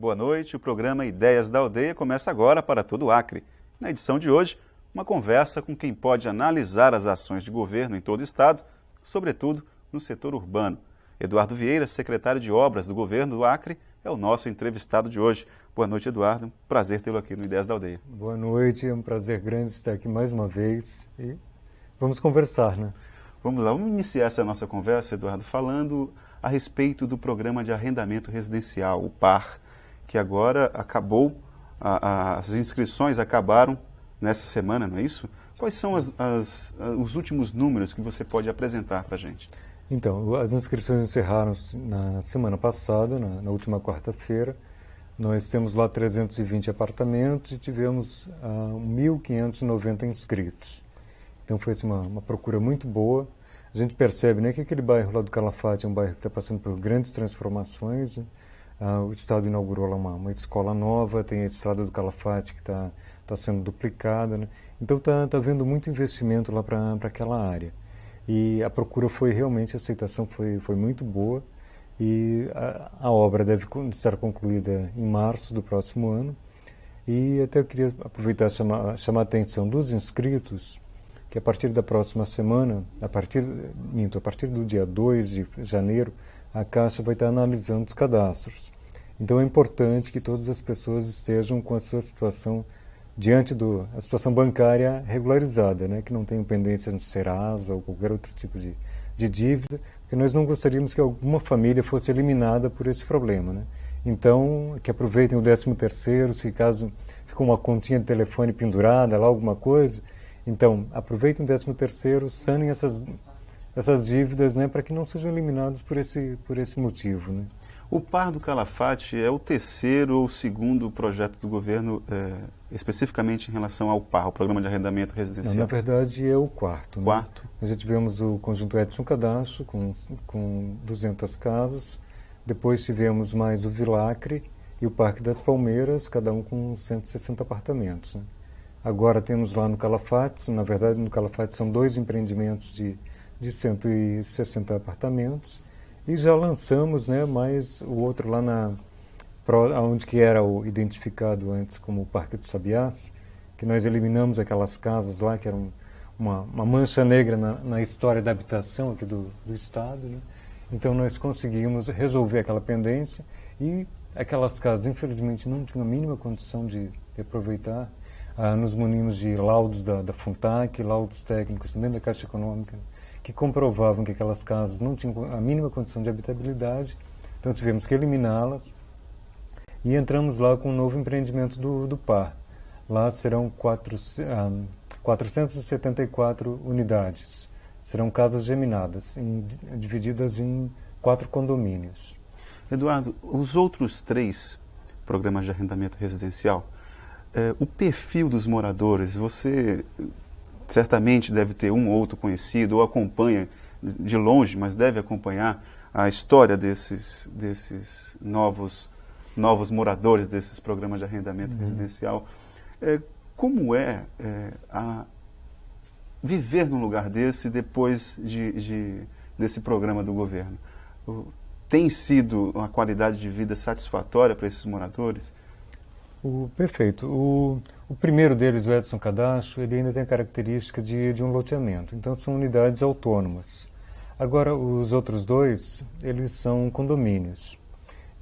Boa noite, o programa Ideias da Aldeia começa agora para todo o Acre. Na edição de hoje, uma conversa com quem pode analisar as ações de governo em todo o estado, sobretudo no setor urbano. Eduardo Vieira, secretário de Obras do governo do Acre, é o nosso entrevistado de hoje. Boa noite, Eduardo. Prazer tê-lo aqui no Ideias da Aldeia. Boa noite, é um prazer grande estar aqui mais uma vez e vamos conversar, né? Vamos lá, vamos iniciar essa nossa conversa, Eduardo, falando a respeito do Programa de Arrendamento Residencial, o PAR, que agora acabou, as inscrições acabaram nessa semana, não é isso? Quais são os últimos números que você pode apresentar para a gente? Então, as inscrições encerraram na semana passada, na última quarta-feira. Nós temos lá 320 apartamentos e tivemos 1.590 inscritos. Então foi assim, uma procura muito boa. A gente percebe, né, que aquele bairro lá do Calafate é um bairro que está passando por grandes transformações, né? O Estado inaugurou lá uma escola nova, tem a Estrada do Calafate que está sendo duplicada, né? Então está havendo muito investimento lá para aquela área. E a procura foi realmente, a aceitação foi muito boa e a obra deve estar concluída em março do próximo ano. E até eu queria aproveitar e chamar a atenção dos inscritos, que a partir da próxima semana, a partir do dia 2 de janeiro, a Caixa vai estar analisando os cadastros. Então é importante que todas as pessoas estejam com a sua situação a situação bancária regularizada, né? Que não tenham pendências no Serasa ou qualquer outro tipo de dívida, porque nós não gostaríamos que alguma família fosse eliminada por esse problema, né? Então, que aproveitem o 13º, se caso ficou uma continha de telefone pendurada lá, alguma coisa, então aproveitem o 13º, sanem essas dívidas, né, para que não sejam eliminados por esse motivo, né? O PAR do Calafate é o terceiro ou segundo projeto do governo, especificamente em relação ao PAR, o Programa de Arrendamento Residencial? Não, na verdade é o quarto. Né? Quarto? Nós já tivemos o Conjunto Edson Cadastro, com 200 casas, depois tivemos mais o Vilacre e o Parque das Palmeiras, cada um com 160 apartamentos. Né? Agora temos lá no Calafate, na verdade no Calafate são 2 empreendimentos de 160 apartamentos, e já lançamos, né, mais o outro lá onde que era identificado antes como o Parque dos Sabiás, que nós eliminamos aquelas casas lá, que eram uma mancha negra na história da habitação aqui do estado, né? Então nós conseguimos resolver aquela pendência e aquelas casas, infelizmente, não tinham a mínima condição de aproveitar. Nos munimos de laudos da FUNTAC, laudos técnicos também da Caixa Econômica, que comprovavam que aquelas casas não tinham a mínima condição de habitabilidade, então tivemos que eliminá-las e entramos lá com um novo empreendimento do PAR. Lá serão 474 unidades, serão casas geminadas, divididas em 4 condomínios. Eduardo, os outros 3 programas de arrendamento residencial, o perfil dos moradores, você certamente deve ter um ou outro conhecido, ou acompanha de longe, mas deve acompanhar a história desses novos moradores desses programas de arrendamento residencial. Como é viver num lugar desse depois desse programa do governo? Tem sido uma qualidade de vida satisfatória para esses moradores? Perfeito. O primeiro deles, o Edson Cadastro, ele ainda tem a característica de um loteamento. Então, são unidades autônomas. Agora, os outros 2, eles são condomínios.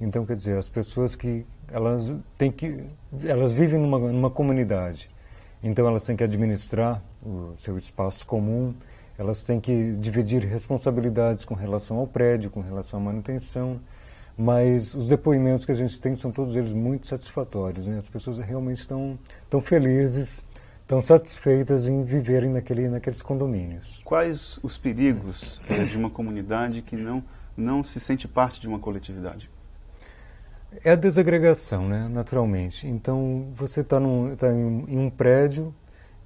Então, quer dizer, as pessoas elas vivem numa comunidade. Então, elas têm que administrar o seu espaço comum, elas têm que dividir responsabilidades com relação ao prédio, com relação à manutenção. Mas os depoimentos que a gente tem são todos eles muito satisfatórios, né? As pessoas realmente estão felizes, estão satisfeitas em viverem naqueles condomínios. Quais os perigos de uma comunidade que não se sente parte de uma coletividade? É a desagregação, né? Naturalmente. Então, você está em um prédio,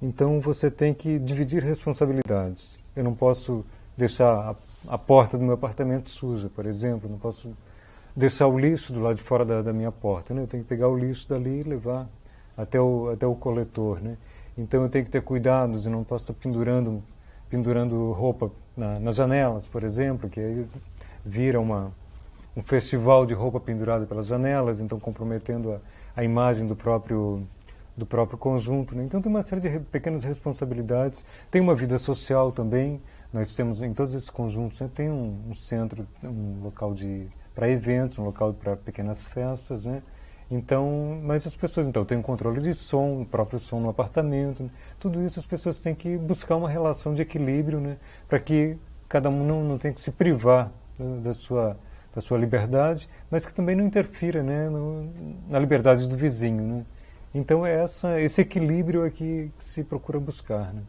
então você tem que dividir responsabilidades. Eu não posso deixar a porta do meu apartamento suja, por exemplo, não posso deixar o lixo do lado de fora da minha porta, né? Eu tenho que pegar o lixo dali e levar até o coletor, né? Então eu tenho que ter cuidados e não posso estar pendurando roupa nas janelas, por exemplo, que aí vira um festival de roupa pendurada pelas janelas, então comprometendo a imagem do próprio conjunto, né? Então tem uma série de pequenas responsabilidades. Tem uma vida social também. Nós temos em todos esses conjuntos, né, tem um centro, um local para eventos, um local para pequenas festas, né? Então, mas as pessoas então têm um controle de som, o próprio som no apartamento, né? Tudo isso as pessoas têm que buscar uma relação de equilíbrio, né? Para que cada um não tenha que se privar da sua liberdade, mas que também não interfira, né, na liberdade do vizinho, né? Então é esse equilíbrio é que se procura buscar, né?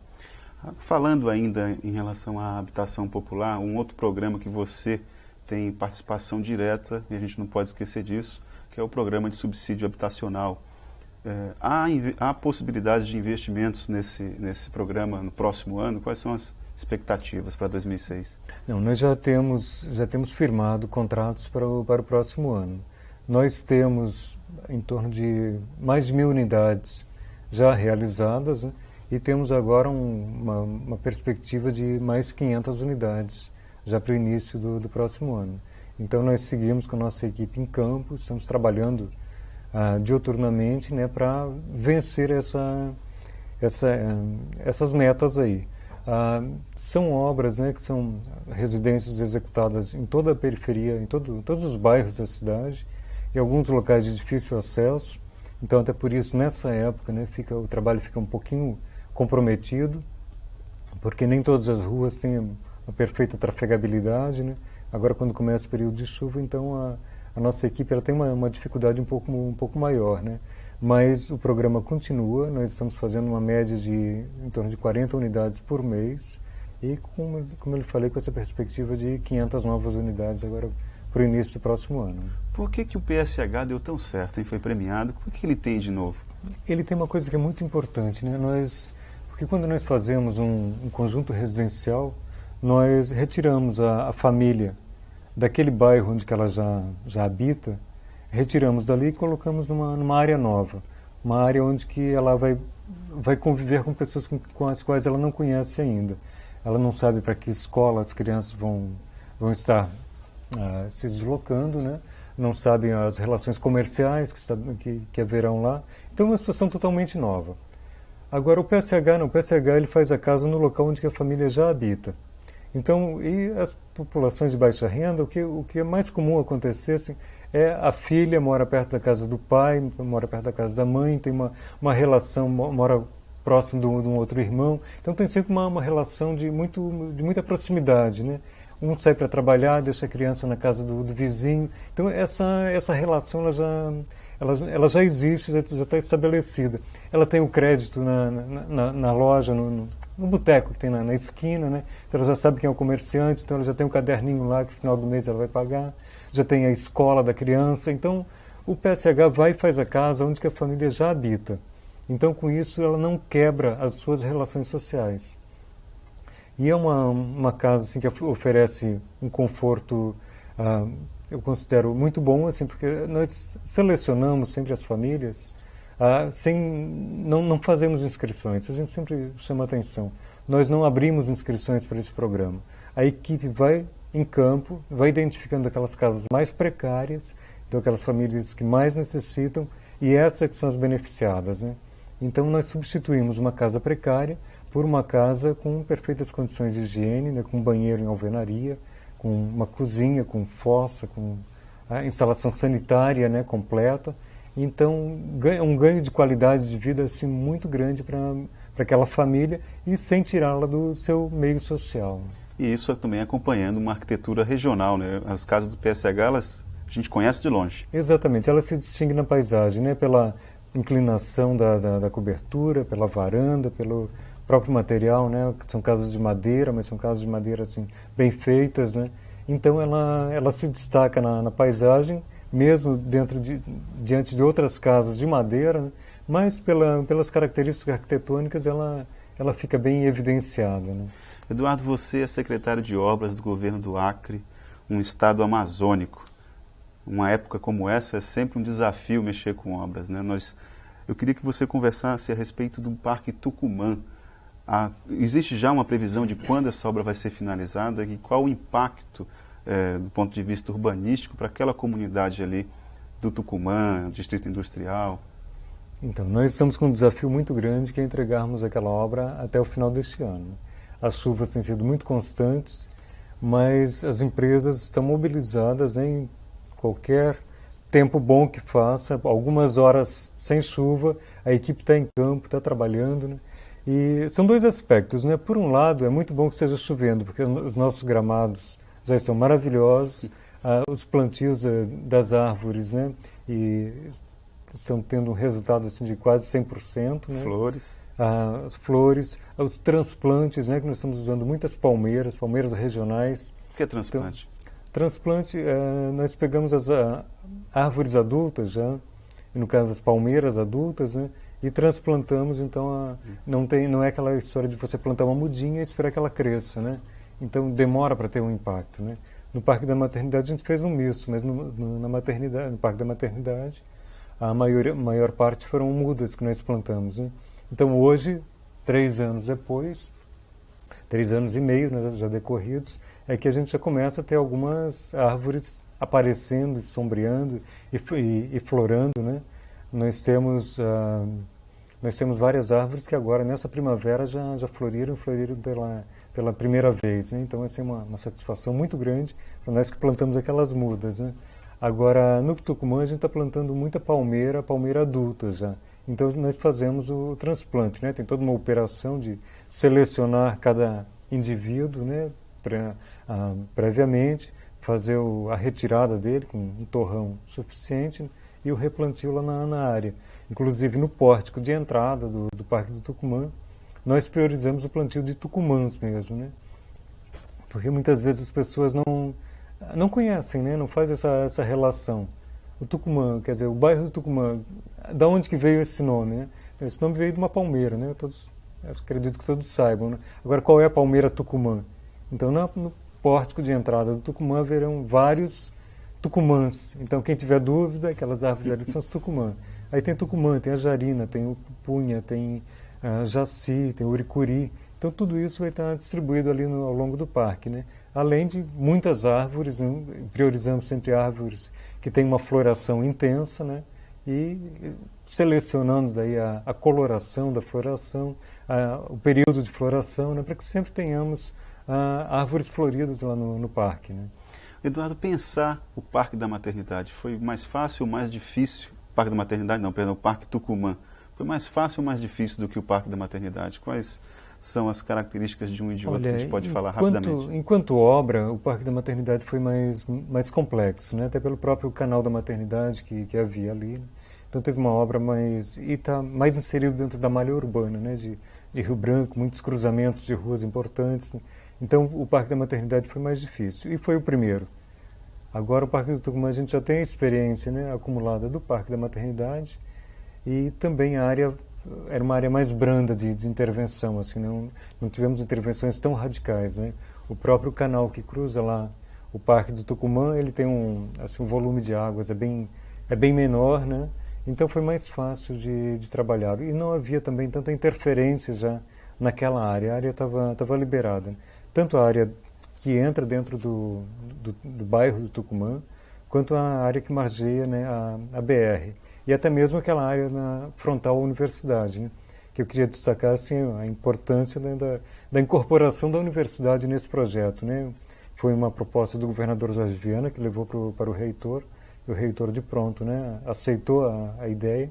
Falando ainda em relação à habitação popular, um outro programa que você tem participação direta, e a gente não pode esquecer disso, que é o programa de subsídio habitacional. Há possibilidade de investimentos nesse programa no próximo ano? Quais são as expectativas para 2006? Não, nós já temos firmado contratos para o próximo ano. Nós temos em torno de mais de 1.000 unidades já realizadas, né? E temos agora uma perspectiva de mais 500 unidades já para o início do próximo ano. Então nós seguimos com a nossa equipe em campo, estamos trabalhando diuturnamente, né, para vencer essas metas aí. São obras, né, que são residências executadas em toda a periferia, em todos os bairros da cidade, em alguns locais de difícil acesso. Então até por isso nessa época, né, o trabalho fica um pouquinho comprometido, porque nem todas as ruas têm a perfeita trafegabilidade, né? Agora, quando começa o período de chuva, então a nossa equipe ela tem uma dificuldade um pouco maior, né? Mas o programa continua, nós estamos fazendo uma média de em torno de 40 unidades por mês e, como eu falei, com essa perspectiva de 500 novas unidades agora para o início do próximo ano. Por que o PSH deu tão certo e foi premiado? O que ele tem de novo? Ele tem uma coisa que é muito importante, né? Porque quando nós fazemos um conjunto residencial, nós retiramos a família daquele bairro onde que ela já habita, retiramos dali e colocamos numa área nova, uma área onde que ela vai conviver com pessoas com as quais ela não conhece ainda. Ela não sabe para que escola as crianças vão estar se deslocando, né? Não sabem as relações comerciais que haverão lá. Então é uma situação totalmente nova. Agora o PSH não, o PSH ele faz a casa no local onde que a família já habita. Então, e as populações de baixa renda, o que é mais comum acontecer assim, é a filha mora perto da casa do pai, mora perto da casa da mãe, tem uma relação, mora próximo de um outro irmão. Então tem sempre uma relação de muita proximidade, né? Um sai para trabalhar, deixa a criança na casa do vizinho. Então essa relação ela já existe, já está estabelecida. Ela tem o crédito na loja, no boteco que tem na esquina, né? Então ela já sabe quem é o comerciante, então ela já tem um caderninho lá que no final do mês ela vai pagar, já tem a escola da criança. Então o PSH vai e faz a casa onde que a família já habita. Então com isso ela não quebra as suas relações sociais. E é uma casa assim, que oferece um conforto, eu considero muito bom, assim, porque nós selecionamos sempre as famílias, não fazemos inscrições, a gente sempre chama atenção. Nós não abrimos inscrições para esse programa. A equipe vai em campo, vai identificando aquelas casas mais precárias, então aquelas famílias que mais necessitam, e essas que são as beneficiadas, né? Então nós substituímos uma casa precária por uma casa com perfeitas condições de higiene, né, com banheiro em alvenaria, com uma cozinha, com fossa, com a instalação sanitária, né, completa. Então, um ganho de qualidade de vida assim, muito grande para aquela família e sem tirá-la do seu meio social. E isso também acompanhando uma arquitetura regional, né? As casas do PSH, a gente conhece de longe. Exatamente, ela se distingue na paisagem, né, pela inclinação da cobertura, pela varanda, pelo próprio material, né? São casas de madeira, mas são casas de madeira assim, bem feitas, né? Então ela se destaca na paisagem, mesmo diante de outras casas de madeira, né? Mas pelas características arquitetônicas ela fica bem evidenciada, né? Eduardo, você é secretário de Obras do governo do Acre, um estado amazônico. Uma época como essa é sempre um desafio mexer com obras, né? Eu queria que você conversasse a respeito do Parque Tucumã. Existe já uma previsão de quando essa obra vai ser finalizada e qual o impacto do ponto de vista urbanístico, para aquela comunidade ali do Tucumã, Distrito Industrial? Então, nós estamos com um desafio muito grande, que é entregarmos aquela obra até o final deste ano. As chuvas têm sido muito constantes, mas as empresas estão mobilizadas em qualquer tempo bom que faça, algumas horas sem chuva, a equipe está em campo, está trabalhando, né? E são dois aspectos, né? Por um lado, é muito bom que esteja chovendo, porque os nossos gramados já estão maravilhosos, os plantios das árvores, né? E estão tendo um resultado assim, de quase 100%. Né? Flores. As flores, os transplantes, né? Que nós estamos usando muitas palmeiras regionais. O que é transplante? Então, transplante, nós pegamos as árvores adultas já, no caso as palmeiras adultas, né? E transplantamos, então não é aquela história de você plantar uma mudinha e esperar que ela cresça, né? Então demora para ter um impacto, né? No Parque da Maternidade a gente fez um misto, mas no Parque da Maternidade a maior parte foram mudas que nós plantamos, né? Então hoje, 3 anos depois, 3 anos e meio, né, já decorridos, é que a gente já começa a ter algumas árvores aparecendo, sombreando e florando, né? Nós temos várias árvores que agora, nessa primavera, já floriram pela primeira vez, né? Então, essa é uma satisfação muito grande para nós que plantamos aquelas mudas, né? Agora, no Tucumã, a gente está plantando muita palmeira adulta já. Então, nós fazemos o transplante, né? Tem toda uma operação de selecionar cada indivíduo, né? Previamente, fazer a retirada dele com um torrão suficiente, né? E o replantio lá na área. Inclusive, no pórtico de entrada do Parque do Tucumã, nós priorizamos o plantio de tucumãs mesmo, né? Porque muitas vezes as pessoas não conhecem, né? Não fazem essa relação. O Tucumã, quer dizer, o bairro do Tucumã, da onde que veio esse nome, né? Esse nome veio de uma palmeira, né? Acredito que todos saibam, né? Agora, qual é a palmeira Tucumã? Então, no pórtico de entrada do Tucumã haverão vários tucumãs. Então, quem tiver dúvida, aquelas árvores ali são os tucumã. Aí tem tucumã, tem a jarina, tem o pupunha, tem a jaci, tem o uricuri. Então, tudo isso vai estar distribuído ali ao longo do parque, né? Além de muitas árvores, né? Priorizamos sempre árvores que têm uma floração intensa, né? E selecionamos aí a coloração da floração, o período de floração, né? Para que sempre tenhamos árvores floridas lá no parque, né? Eduardo, pensar o Parque da Maternidade foi mais fácil ou mais difícil? Parque da Maternidade não, perdão, o Parque Tucumã. Foi mais fácil ou mais difícil do que o Parque da Maternidade? Quais são as características de um e de outro que a gente pode falar rapidamente? Enquanto obra, o Parque da Maternidade foi mais complexo, né? Até pelo próprio canal da maternidade que havia ali, né? Então teve uma obra e está mais inserido dentro da malha urbana, né? De Rio Branco, muitos cruzamentos de ruas importantes, né? Então o Parque da Maternidade foi mais difícil e foi o primeiro. Agora o Parque do Tucumã a gente já tem a experiência, né, acumulada do Parque da Maternidade e também a área era uma área mais branda de intervenção, assim, não tivemos intervenções tão radicais, né? O próprio canal que cruza lá o Parque do Tucumã, ele tem um volume de águas é bem menor, né? Então foi mais fácil de trabalhar e não havia também tanta interferência já naquela área. A área estava liberada, né? Tanto a área que entra dentro do bairro do Tucumã, quanto a área que margeia, né, a BR. E até mesmo aquela área frontal à universidade, né, que eu queria destacar assim, a importância, né, da incorporação da universidade nesse projeto, né. Foi uma proposta do governador Jorge Viana, que levou para o reitor, e o reitor de pronto, né, aceitou a ideia.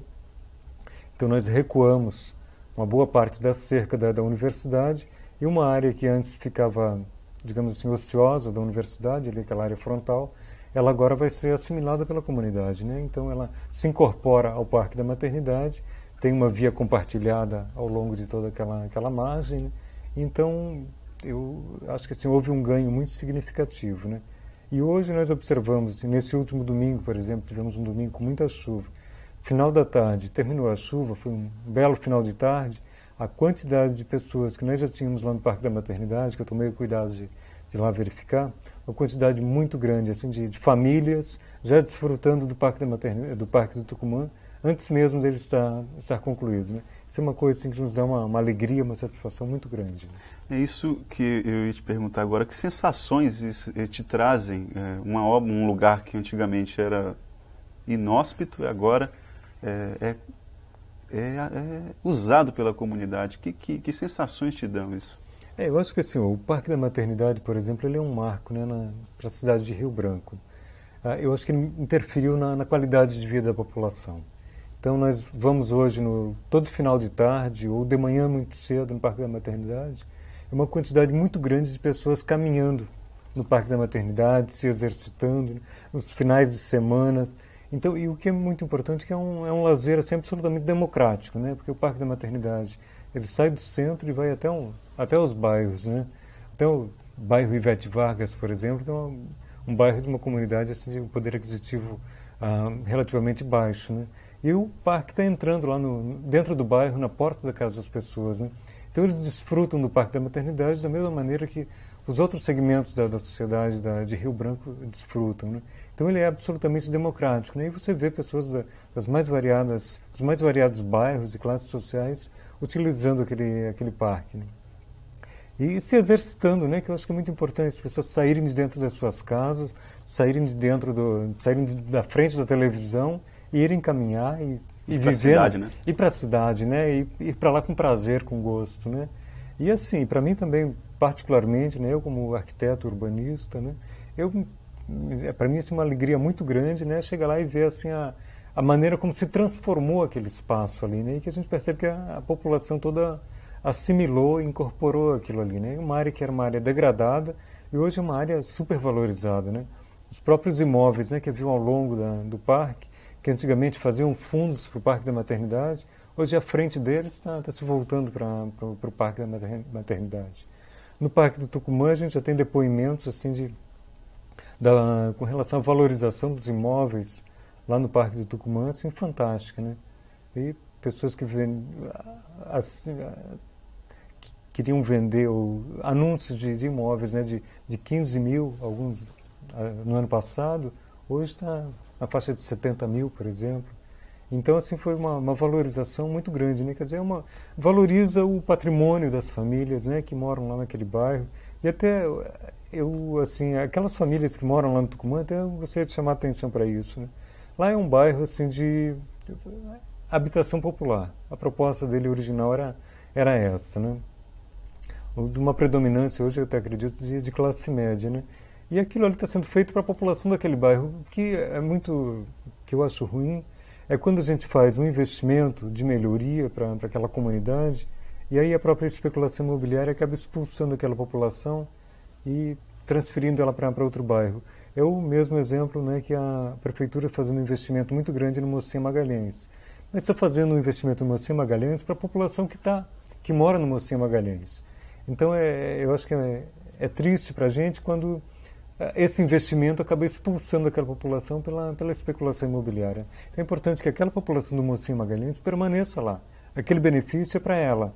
Então nós recuamos uma boa parte da cerca da universidade e uma área que antes ficava, digamos assim, ociosa da universidade, ali, aquela área frontal, ela agora vai ser assimilada pela comunidade, né? Então ela se incorpora ao Parque da Maternidade, tem uma via compartilhada ao longo de toda aquela margem, né? Então eu acho que assim, houve um ganho muito significativo, né? E hoje nós observamos, assim, nesse último domingo, por exemplo, tivemos um domingo com muita chuva. Final da tarde, terminou a chuva, foi um belo final de tarde. A quantidade de pessoas que nós já tínhamos lá no Parque da Maternidade, que eu tomei o cuidado de ir lá verificar, uma quantidade muito grande assim, de famílias já desfrutando do Parque da Maternidade, do Parque do Tucumã, antes mesmo dele estar concluído, né? Isso é uma coisa assim, que nos dá uma alegria, uma satisfação muito grande. É isso que eu ia te perguntar agora. Que sensações te trazem uma obra, um lugar que antigamente era inóspito e agora é, é usado pela comunidade? Que sensações te dão isso? Eu acho que assim, o Parque da Maternidade, por exemplo, ele é um marco, né, para a cidade de Rio Branco. Eu acho que ele interferiu na qualidade de vida da população. Então nós vamos hoje, todo final de tarde ou de manhã muito cedo no Parque da Maternidade, é uma quantidade muito grande de pessoas caminhando no Parque da Maternidade, se exercitando, né, nos finais de semana. Então, e o que é muito importante é que é um lazer assim, absolutamente democrático, né? Porque o Parque da Maternidade, ele sai do centro e vai até os bairros, né? Até o bairro Ivete Vargas, por exemplo, que é um bairro de uma comunidade assim, de um poder aquisitivo relativamente baixo, né? E o parque está entrando lá dentro do bairro, na porta da casa das pessoas, né? Então eles desfrutam do Parque da Maternidade da mesma maneira que os outros segmentos da sociedade de Rio Branco desfrutam, né? Então ele é absolutamente democrático, né? E você vê pessoas dos mais variados bairros e classes sociais utilizando aquele parque, né? E se exercitando, né? Que eu acho que é muito importante as pessoas saírem de dentro das suas casas, saírem da frente da televisão e irem caminhar e viver, cidade, né? Ir para a cidade, né? E ir para lá com prazer, com gosto, né? E assim, para mim também, particularmente, né? Eu como arquiteto urbanista, né? Para mim assim, uma alegria muito grande, né? Chegar lá e ver assim a maneira como se transformou aquele espaço ali, né? E que a gente percebe que a população toda assimilou e incorporou aquilo ali, né? Uma área que era uma área degradada e hoje é uma área supervalorizada, né? Os próprios imóveis, né, que haviam ao longo do parque, que antigamente faziam fundos para o Parque da Maternidade, hoje a frente deles está se voltando para o Parque da Maternidade. No Parque do Tucumã a gente já tem depoimentos assim com relação à valorização dos imóveis lá no Parque do Tucumã, assim, fantástica, né? E pessoas que queriam vender anúncios de imóveis, né, de 15 mil, alguns no ano passado, hoje está na faixa de 70 mil, por exemplo. Então, assim, foi uma valorização muito grande, né? Quer dizer, valoriza o patrimônio das famílias, né, que moram lá naquele bairro. E até, assim, aquelas famílias que moram lá no Tucumã, até eu gostaria de chamar a atenção para isso, né? Lá é um bairro, assim, de habitação popular. A proposta dele original era essa, né? De uma predominância, hoje eu até acredito, de classe média, né? E aquilo ali está sendo feito para a população daquele bairro, que eu acho ruim, é quando a gente faz um investimento de melhoria para aquela comunidade, e aí a própria especulação imobiliária acaba expulsando aquela população e transferindo ela para outro bairro. É o mesmo exemplo, né, que a prefeitura fazendo um investimento muito grande no Mocinha Magalhães. Mas está fazendo um investimento no Mocinha Magalhães para a população que mora no Mocinha Magalhães. Então, eu acho que é triste para a gente quando esse investimento acaba expulsando aquela população pela especulação imobiliária. Então, é importante que aquela população do Mocinha Magalhães permaneça lá. Aquele benefício é para ela.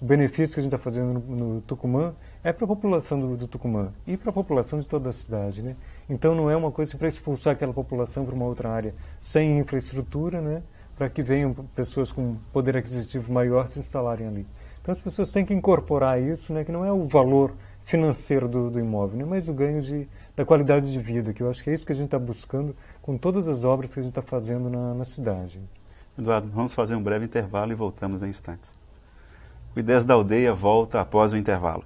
O benefício que a gente está fazendo no Tucumã é para a população do Tucumã e para a população de toda a cidade, né? Então, não é uma coisa para expulsar aquela população para uma outra área sem infraestrutura, né? Para que venham pessoas com poder aquisitivo maior se instalarem ali. Então as pessoas têm que incorporar isso, né, que não é o valor financeiro do imóvel, né, mas o ganho da qualidade de vida, que eu acho que é isso que a gente está buscando com todas as obras que a gente está fazendo na cidade. Eduardo, vamos fazer um breve intervalo e voltamos em instantes. O Ideias da Aldeia volta após o intervalo.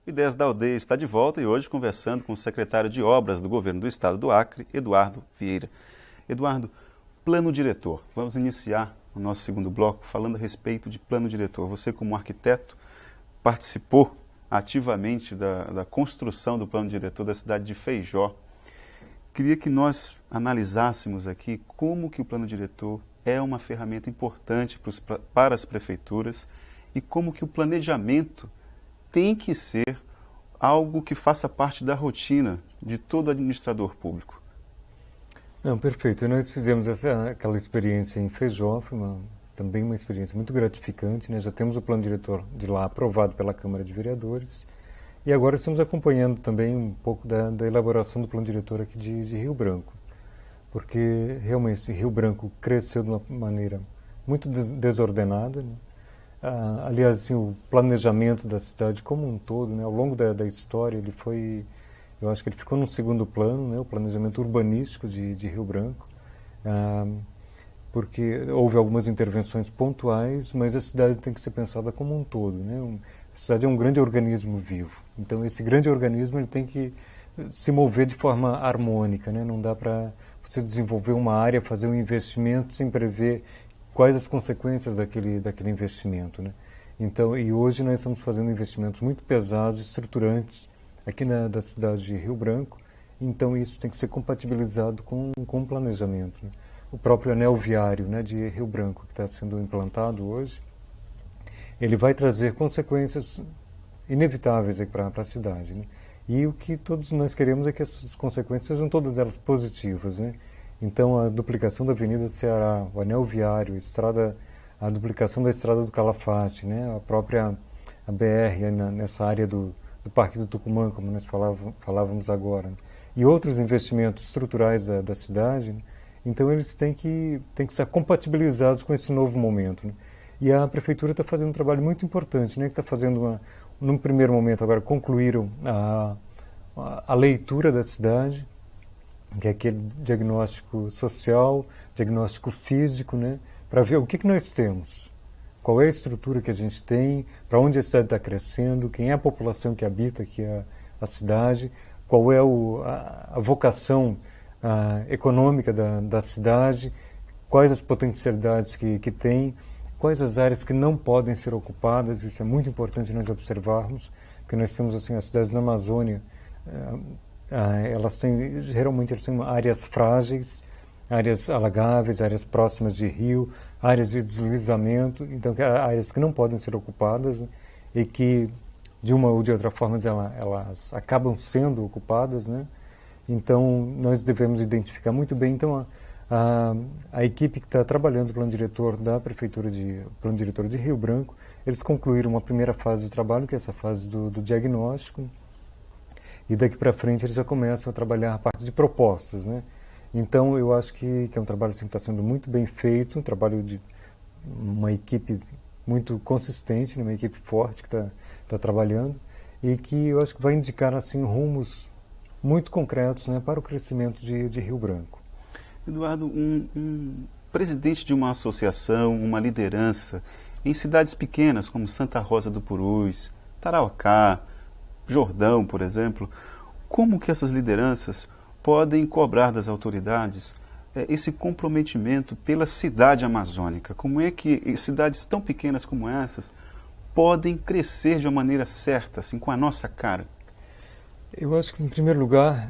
Ideias da Aldeia está de volta e hoje conversando com o secretário de Obras do Governo do Estado do Acre, Eduardo Vieira. Eduardo, plano diretor. Vamos iniciar o nosso segundo bloco falando a respeito de plano diretor. Você, como arquiteto, participou ativamente da construção do plano diretor da cidade de Feijó. queria que nós analisássemos aqui como que o plano diretor é uma ferramenta importante para as prefeituras e como que o planejamento tem que ser algo que faça parte da rotina de todo administrador público. Não, perfeito. Nós fizemos aquela experiência em Feijó, foi também uma experiência muito gratificante, né? Já temos o plano diretor de lá aprovado pela Câmara de Vereadores e agora estamos acompanhando também um pouco da elaboração do plano diretor aqui de Rio Branco, porque realmente Rio Branco cresceu de uma maneira muito desordenada, né? Aliás, assim, o planejamento da cidade como um todo, né? Ao longo da história, eu acho que ele ficou num segundo plano, né? O planejamento urbanístico de Rio Branco, porque houve algumas intervenções pontuais, mas a cidade tem que ser pensada como um todo, né? A cidade é um grande organismo vivo, então esse grande organismo ele tem que se mover de forma harmônica, né? Não dá para você desenvolver uma área, fazer um investimento sem prever quais as consequências daquele investimento, né? Então, e hoje nós estamos fazendo investimentos muito pesados, estruturantes, aqui da cidade de Rio Branco, então isso tem que ser compatibilizado com o planejamento, né? O próprio anel viário, né, de Rio Branco, que está sendo implantado hoje, ele vai trazer consequências inevitáveis para a cidade, né? E o que todos nós queremos é que essas consequências sejam todas elas positivas, né? Então, a duplicação da Avenida Ceará, o anel viário, a duplicação da Estrada do Calafate, né? A própria BR nessa área do Parque do Tucumã, como nós falávamos agora, né? E outros investimentos estruturais da cidade, né? Então, eles têm que ser compatibilizados com esse novo momento, né? E a Prefeitura está fazendo um trabalho muito importante, né? Que está fazendo, num primeiro momento, agora concluíram a leitura da cidade, que é aquele diagnóstico social, diagnóstico físico, né? Para ver o que nós temos, qual é a estrutura que a gente tem, para onde a cidade está crescendo, quem é a população que habita aqui a cidade, qual é a vocação econômica da cidade, quais as potencialidades que tem, quais as áreas que não podem ser ocupadas. Isso é muito importante nós observarmos, porque nós temos assim, as cidades na Amazônia, geralmente elas têm áreas frágeis, áreas alagáveis, áreas próximas de rio, áreas de deslizamento, então áreas que não podem ser ocupadas, né, e que de uma ou de outra forma elas acabam sendo ocupadas, né? Então nós devemos identificar muito bem. Então a equipe que está trabalhando o plano diretor da Prefeitura plano diretor de Rio Branco, eles concluíram uma primeira fase do trabalho, que é essa fase do diagnóstico. E daqui para frente eles já começam a trabalhar a parte de propostas, né? Então eu acho que é um trabalho assim, que está sendo muito bem feito, um trabalho de uma equipe muito consistente, né? Uma equipe forte que está trabalhando e que eu acho que vai indicar assim rumos muito concretos, né, para o crescimento de Rio Branco. Eduardo, um presidente de uma associação, uma liderança em cidades pequenas como Santa Rosa do Purus, Tarauacá, Jordão, por exemplo, como que essas lideranças podem cobrar das autoridades esse comprometimento pela cidade amazônica? Como é que cidades tão pequenas como essas podem crescer de uma maneira certa, assim, com a nossa cara? Eu acho que, em primeiro lugar,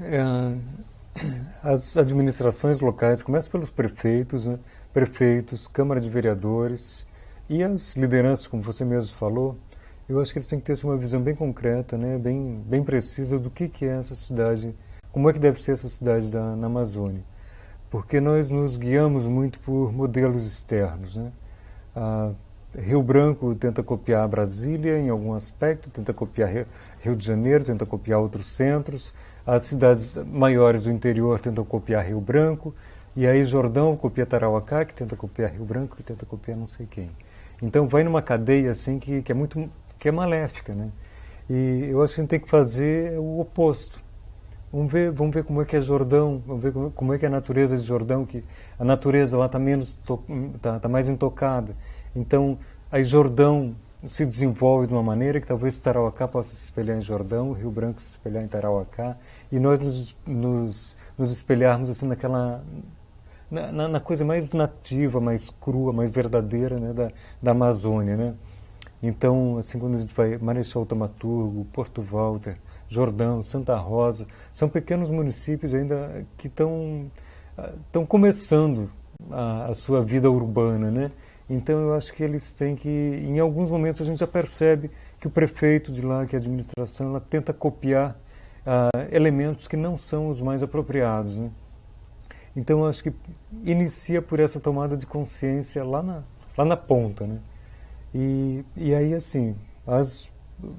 as administrações locais, começam pelos prefeitos, né? Prefeitos, Câmara de Vereadores e as lideranças, como você mesmo falou. Eu acho que eles têm que ter uma visão bem concreta, né? bem precisa do que é essa cidade, como é que deve ser essa cidade na Amazônia. Porque nós nos guiamos muito por modelos externos, né? Rio Branco tenta copiar Brasília em algum aspecto, tenta copiar Rio de Janeiro, tenta copiar outros centros, as cidades maiores do interior tentam copiar Rio Branco, e aí Jordão copia Tarauacá, que tenta copiar Rio Branco, que tenta copiar não sei quem. Então vai numa cadeia assim que é maléfica, né? E eu acho que a gente tem que fazer o oposto. Vamos ver como é que é Jordão, vamos ver como é que é a natureza de Jordão, que a natureza lá tá mais intocada. Então, aí Jordão se desenvolve de uma maneira que talvez Tarauacá possa se espelhar em Jordão, Rio Branco se espelhar em Tarauacá, e nós nos espelharmos assim na coisa mais nativa, mais crua, mais verdadeira, né, da Amazônia, né? Então, assim, quando a gente vai Marechal Thaumaturgo, Porto Walter, Jordão, Santa Rosa, são pequenos municípios ainda que estão começando a sua vida urbana, né? Então eu acho que eles têm que, em alguns momentos a gente já percebe que o prefeito de lá, que a administração, ela tenta copiar elementos que não são os mais apropriados, né? Então eu acho que inicia por essa tomada de consciência lá na ponta, né? E aí assim,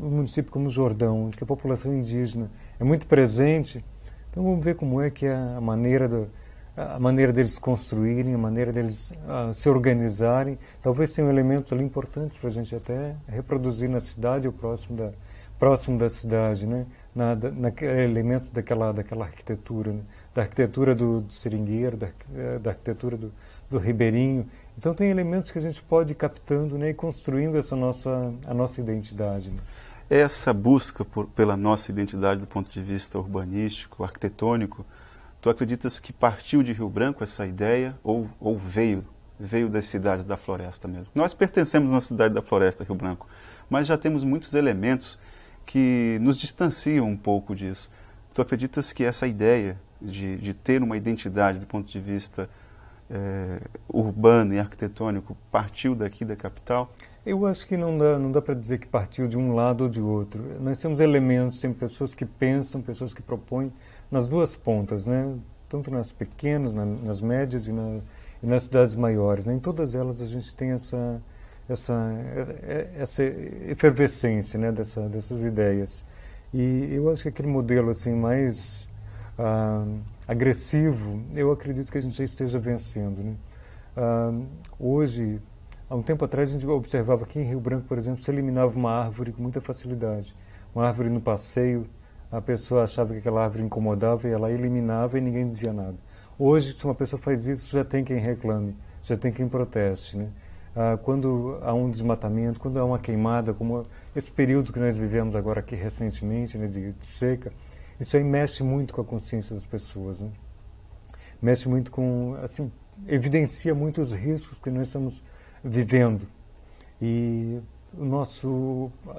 um município como o Jordão, onde a população indígena é muito presente, então vamos ver como é que é a maneira deles construírem, a maneira deles se organizarem. Talvez tenham elementos ali importantes para a gente até reproduzir na cidade ou próximo da cidade, né? Elementos daquela arquitetura, né? Da arquitetura do seringueiro, da arquitetura do ribeirinho. Então tem elementos que a gente pode ir captando, né? E construindo a nossa identidade, né? Essa busca pela nossa identidade do ponto de vista urbanístico, arquitetônico, tu acreditas que partiu de Rio Branco essa ideia ou veio das cidades da floresta mesmo? Nós pertencemos à cidade da floresta, Rio Branco, mas já temos muitos elementos que nos distanciam um pouco disso. Tu acreditas que essa ideia de ter uma identidade do ponto de vista urbano e arquitetônico partiu daqui da capital? Eu acho que não dá para dizer que partiu de um lado ou de outro. Nós temos elementos, tem pessoas que pensam, pessoas que propõem nas duas pontas, né? Tanto nas pequenas, nas médias e nas cidades maiores, né? Em todas elas a gente tem essa efervescência, né? Dessas ideias. E eu acho que aquele modelo assim mais agressivo, eu acredito que a gente já esteja vencendo, né? Hoje, há um tempo atrás, a gente observava que em Rio Branco, por exemplo, se eliminava uma árvore com muita facilidade. Uma árvore no passeio, a pessoa achava que aquela árvore incomodava e ela eliminava e ninguém dizia nada. Hoje, se uma pessoa faz isso, já tem quem reclame, já tem quem proteste, né? Quando há um desmatamento, quando há uma queimada, como esse período que nós vivemos agora aqui recentemente, né, de seca, isso aí mexe muito com a consciência das pessoas, né? Mexe muito com, assim, evidencia muito os riscos que nós estamos vivendo. E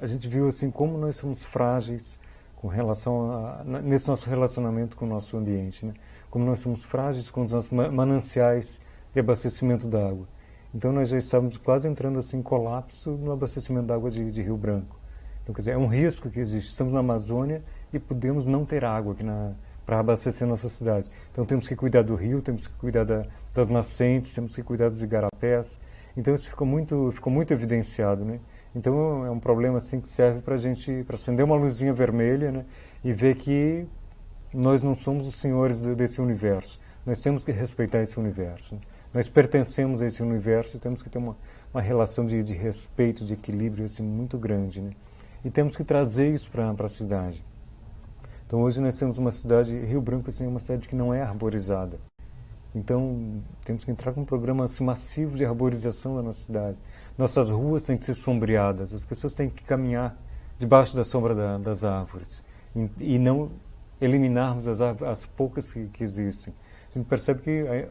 a gente viu assim como nós somos frágeis com relação nesse nosso relacionamento com o nosso ambiente, né? Como nós somos frágeis com os nossos mananciais de abastecimento da água. Então nós já estamos quase entrando assim em colapso no abastecimento da água de Rio Branco. Então, quer dizer, é um risco que existe. Estamos na Amazônia e podemos não ter água aqui para abastecer nossa cidade. Então temos que cuidar do rio, temos que cuidar das nascentes, temos que cuidar dos igarapés. Então isso ficou muito evidenciado, né? Então é um problema assim que serve para acender uma luzinha vermelha, né? E ver que nós não somos os senhores desse universo. Nós temos que respeitar esse universo, né? Nós pertencemos a esse universo e temos que ter uma relação de respeito, de equilíbrio assim muito grande, né? E temos que trazer isso para a cidade. Então hoje nós temos uma cidade, Rio Branco assim, é uma cidade que não é arborizada. Então temos que entrar com um programa assim, massivo de arborização da nossa cidade. Nossas ruas têm que ser sombreadas, as pessoas têm que caminhar debaixo da sombra das árvores e não eliminarmos as poucas que existem. A gente percebe que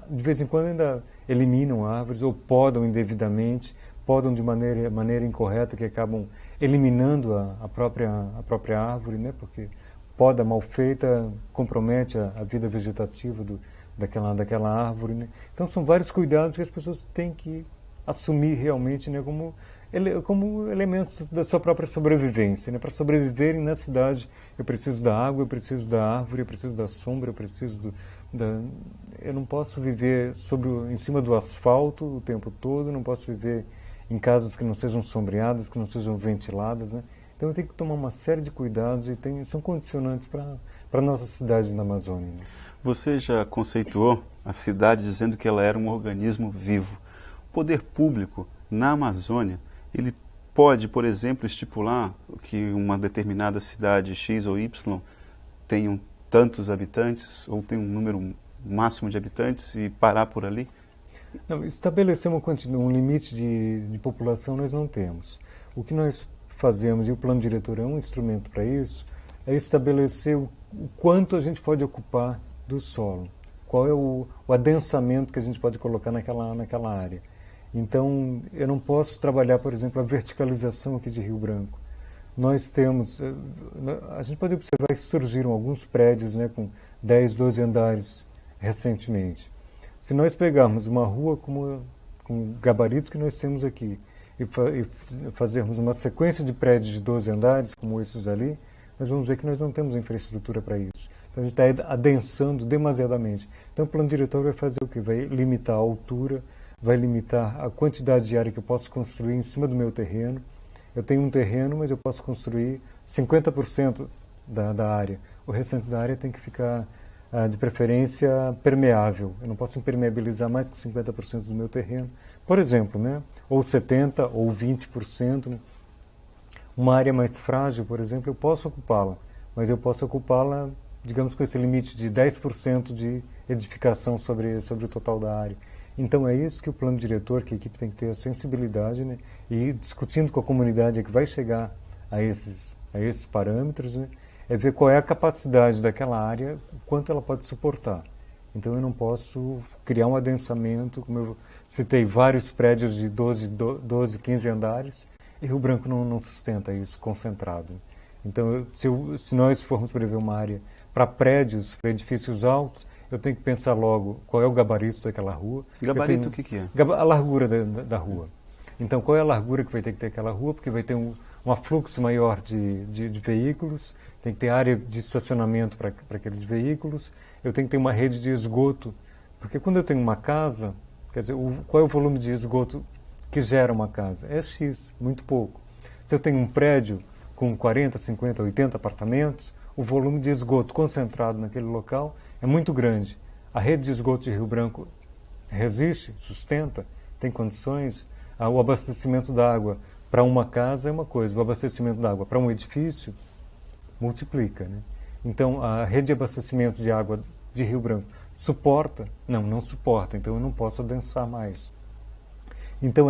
de vez em quando ainda eliminam árvores ou podam indevidamente, podam de maneira incorreta, que acabam eliminando a própria árvore, né? Porque poda mal feita compromete a vida vegetativa daquela árvore, né? Então são vários cuidados que as pessoas têm que assumir realmente, né? Como elementos da sua própria sobrevivência, né? Para sobreviverem na cidade, eu preciso da água, eu preciso da árvore, eu preciso da sombra, eu preciso eu não posso viver em cima do asfalto o tempo todo, não posso viver em casas que não sejam sombreadas, que não sejam ventiladas, né? Então eu tenho que tomar uma série de cuidados e são condicionantes para a nossa cidade na Amazônia, né? Você já conceituou a cidade dizendo que ela era um organismo vivo. O poder público na Amazônia, ele pode, por exemplo, estipular que uma determinada cidade X ou Y tenham tantos habitantes ou tem um número máximo de habitantes e parar por ali? Não, estabelecer um limite de população nós não temos. O que nós fazemos, e o plano diretor é um instrumento para isso, é estabelecer o quanto a gente pode ocupar do solo, qual é o adensamento que a gente pode colocar naquela área. Então, eu não posso trabalhar, por exemplo, a verticalização aqui de Rio Branco. nós temos, a gente pode observar que surgiram alguns prédios, né, com 10, 12 andares recentemente. Se nós pegarmos uma rua com o gabarito que nós temos aqui e fazermos uma sequência de prédios de 12 andares, como esses ali, nós vamos ver que nós não temos infraestrutura para isso. Então a gente está adensando demasiadamente. Então o plano diretor vai fazer o quê? Vai limitar a altura, vai limitar a quantidade de área que eu posso construir em cima do meu terreno. Eu tenho um terreno, mas eu posso construir 50% da área. O restante da área tem que ficar, de preferência, permeável. Eu não posso impermeabilizar mais que 50% do meu terreno, por exemplo, né? Ou 70% ou 20%. Uma área mais frágil, por exemplo, eu posso ocupá-la, mas eu posso ocupá-la, digamos, com esse limite de 10% de edificação sobre o total da área. Então é isso que o plano diretor, que a equipe tem que ter a sensibilidade, né? E discutindo com a comunidade é que vai chegar a esses parâmetros, né? É ver qual é a capacidade daquela área, quanto ela pode suportar. Então eu não posso criar um adensamento, como eu citei, vários prédios de 12, 15 andares, e Rio Branco não sustenta isso concentrado. Então se nós formos prever uma área para prédios, para edifícios altos, eu tenho que pensar logo qual é o gabarito daquela rua. Gabarito, o que é? A largura da rua. Então, qual é a largura que vai ter aquela rua? Porque vai ter um afluxo maior de veículos, tem que ter área de estacionamento para aqueles veículos, eu tenho que ter uma rede de esgoto, porque quando eu tenho uma casa, quer dizer, qual é o volume de esgoto que gera uma casa? É X, muito pouco. Se eu tenho um prédio com 40, 50, 80 apartamentos, o volume de esgoto concentrado naquele local é muito grande. A rede de esgoto de Rio Branco resiste, sustenta, tem condições. O abastecimento da água para uma casa é uma coisa, o abastecimento da água para um edifício multiplica, né? Então, a rede de abastecimento de água de Rio Branco suporta? Não suporta, então eu não posso adensar mais. Então,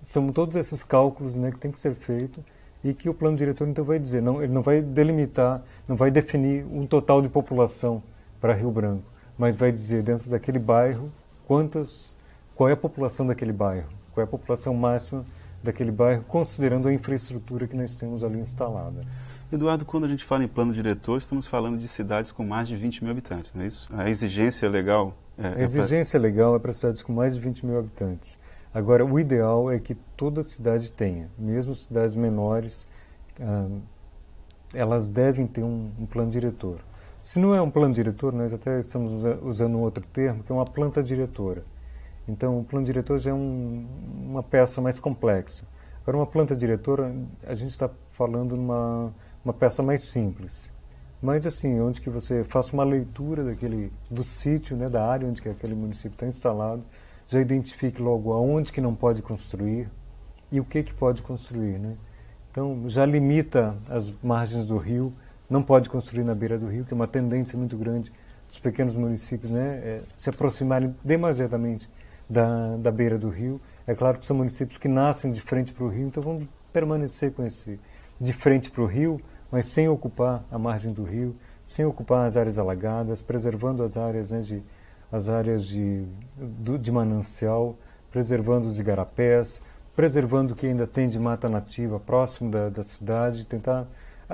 são todos esses cálculos, né, que tem que ser feito e que o plano diretor então vai dizer, ele não vai delimitar, não vai definir um total de população para Rio Branco, mas vai dizer dentro daquele bairro qual é a população daquele bairro, qual é a população máxima daquele bairro, considerando a infraestrutura que nós temos ali instalada. Eduardo, quando a gente fala em plano diretor, estamos falando de cidades com mais de 20 mil habitantes, não é isso? A exigência legal... A exigência legal é para cidades com mais de 20 mil habitantes. Agora, o ideal é que toda cidade tenha, mesmo cidades menores, elas devem ter um plano diretor. Se não é um plano diretor, nós até estamos usando um outro termo, que é uma planta diretora. Então, o plano diretor já é uma peça mais complexa. Agora, uma planta diretora, a gente está falando numa peça mais simples. Mas, assim, onde que você faça uma leitura do sítio, né, da área onde que aquele município está instalado, já identifique logo aonde que não pode construir e o que pode construir, né? Então, já limita as margens do rio, não pode construir na beira do rio, que é uma tendência muito grande dos pequenos municípios, né, se aproximarem demasiadamente da beira do rio. É claro que são municípios que nascem de frente para o rio, então vão permanecer com esse de frente para o rio, mas sem ocupar a margem do rio, sem ocupar as áreas alagadas, preservando as áreas, né, de manancial, preservando os igarapés, preservando o que ainda tem de mata nativa próximo da cidade, tentar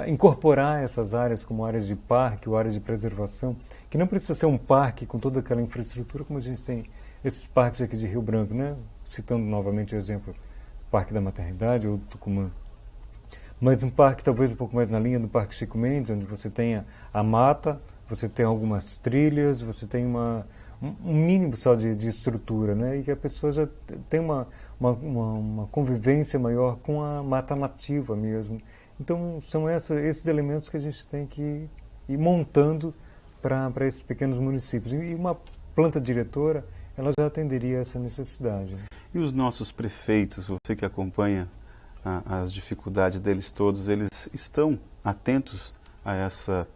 incorporar essas áreas como áreas de parque ou áreas de preservação, que não precisa ser um parque com toda aquela infraestrutura como a gente tem esses parques aqui de Rio Branco, né? Citando novamente o exemplo do Parque da Maternidade ou do Tucumã. Mas um parque talvez um pouco mais na linha do Parque Chico Mendes, onde você tenha a mata, você tem algumas trilhas, você tem um mínimo só de estrutura, né? E que a pessoa já tem uma convivência maior com a mata nativa mesmo. Então, são esses elementos que a gente tem que ir montando para esses pequenos municípios. E uma planta diretora, ela já atenderia a essa necessidade. E os nossos prefeitos, você que acompanha as dificuldades deles todos, eles estão atentos a essa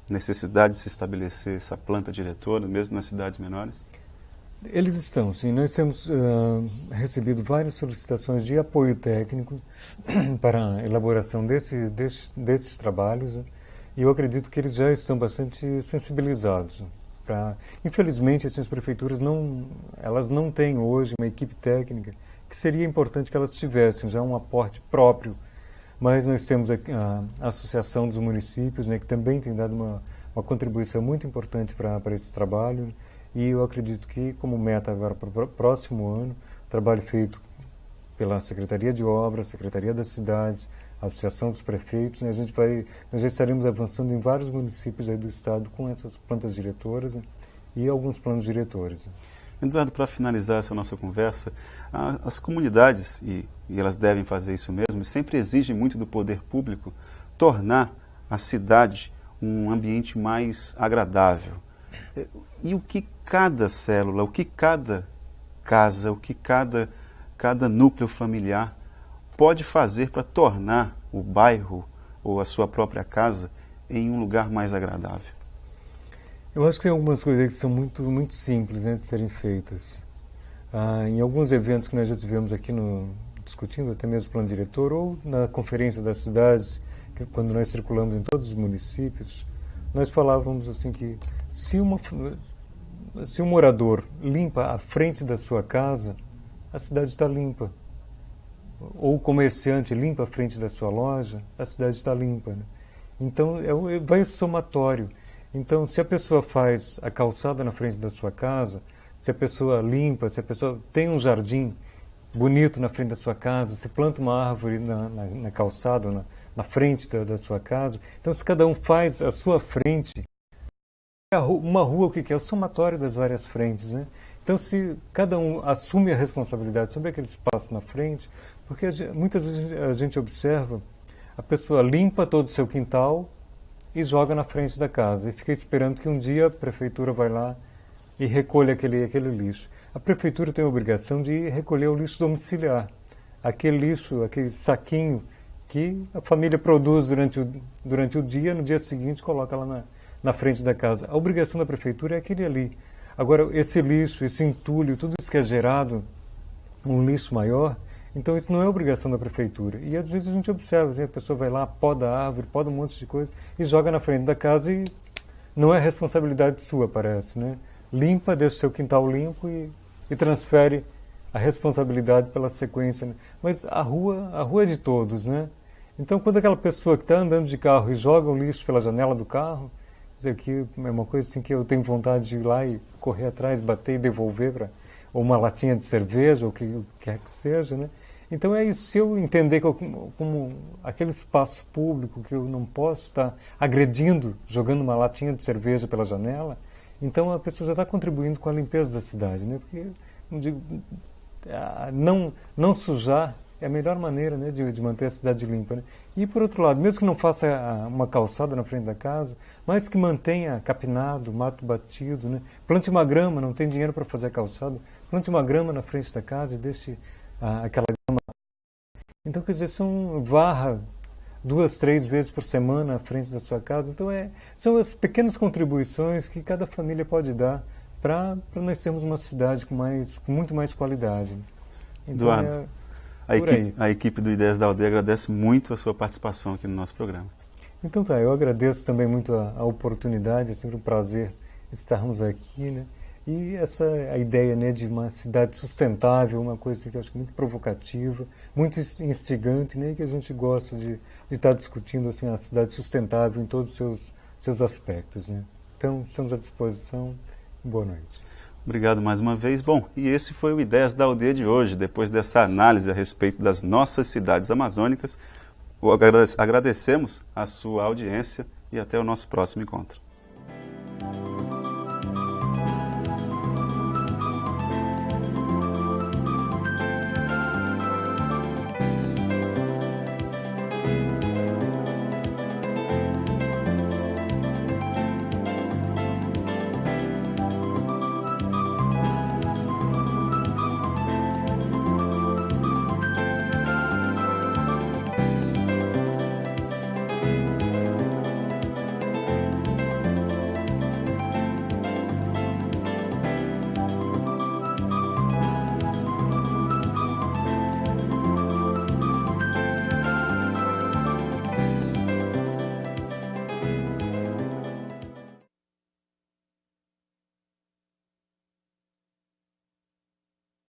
necessidade de se estabelecer essa planta diretora, mesmo nas cidades menores? Eles estão, sim. Nós temos recebido várias solicitações de apoio técnico para a elaboração desses trabalhos, né? E eu acredito que eles já estão bastante sensibilizados. Infelizmente, as prefeituras elas não têm hoje uma equipe técnica que seria importante que elas tivessem já um aporte próprio mas nós temos a Associação dos Municípios, né, que também tem dado uma contribuição muito importante para esse trabalho, e eu acredito que, como meta agora para o próximo ano, o trabalho feito pela Secretaria de Obras, Secretaria das Cidades, a Associação dos Prefeitos, né, nós já estaremos avançando em vários municípios aí do estado com essas plantas diretoras, né, e alguns planos diretores. Eduardo, para finalizar essa nossa conversa, as comunidades, e elas devem fazer isso mesmo, sempre exigem muito do poder público tornar a cidade um ambiente mais agradável. E o que cada célula, o que cada casa, o que cada núcleo familiar pode fazer para tornar o bairro ou a sua própria casa em um lugar mais agradável? Eu acho que tem algumas coisas que são muito simples, né, de serem feitas. Em alguns eventos que nós já tivemos aqui discutindo até mesmo o plano diretor, ou na conferência das cidades, quando nós circulamos em todos os municípios, nós falávamos assim que se um morador limpa a frente da sua casa, a cidade está limpa. Ou o comerciante limpa a frente da sua loja, a cidade está limpa, né? Então, vai somatório. Então, se a pessoa faz a calçada na frente da sua casa, se a pessoa limpa, se a pessoa tem um jardim bonito na frente da sua casa, se planta uma árvore na calçada, na frente da sua casa, então se cada um faz a sua frente, uma rua o que é? O somatório das várias frentes, né? Então, se cada um assume a responsabilidade sobre aquele espaço na frente, porque muitas vezes a gente observa, a pessoa limpa todo o seu quintal e joga na frente da casa e fica esperando que um dia a prefeitura vai lá e recolha aquele lixo. A prefeitura tem a obrigação de recolher o lixo domiciliar, aquele lixo, aquele saquinho que a família produz durante o dia, no dia seguinte coloca lá na frente da casa. A obrigação da prefeitura é aquele ali. Agora, esse lixo, esse entulho, tudo isso que é gerado, um lixo maior, então isso não é obrigação da prefeitura. E às vezes a gente observa, assim, a pessoa vai lá, poda a árvore, poda um monte de coisa e joga na frente da casa e não é responsabilidade sua, parece, né? Limpa, deixa o seu quintal limpo e transfere a responsabilidade pela sequência, né? Mas a rua é de todos, né? Então, quando aquela pessoa que está andando de carro e joga o lixo pela janela do carro, quer dizer, que é uma coisa assim que eu tenho vontade de ir lá e correr atrás, bater e devolver ou uma latinha de cerveja, ou o que quer que seja, né? Então é isso, se eu entender que como aquele espaço público que eu não posso estar agredindo, jogando uma latinha de cerveja pela janela, então a pessoa já está contribuindo com a limpeza da cidade, né? Porque, não digo, não sujar é a melhor maneira, né, de manter a cidade limpa, né? E por outro lado, mesmo que não faça uma calçada na frente da casa, mas que mantenha capinado, mato batido, né? Plante uma grama, não tem dinheiro para fazer a calçada, plante uma grama na frente da casa e deixe aquela grama. Então, quer dizer, varra 2, 3 vezes por semana à frente da sua casa. Então, são as pequenas contribuições que cada família pode dar para nós termos uma cidade com muito mais qualidade. Então, Eduardo, a equipe do Ideias da Aldeia agradece muito a sua participação aqui no nosso programa. Então tá, eu agradeço também muito a oportunidade, é sempre um prazer estarmos aqui, né? E a ideia, né, de uma cidade sustentável, uma coisa que eu acho muito provocativa, muito instigante, né, e que a gente gosta de estar discutindo assim, a cidade sustentável em todos os seus aspectos, né? Então, estamos à disposição. Boa noite. Obrigado mais uma vez. Bom, e esse foi o Ideias da Aldeia de hoje. Depois dessa análise a respeito das nossas cidades amazônicas, agradecemos a sua audiência e até o nosso próximo encontro.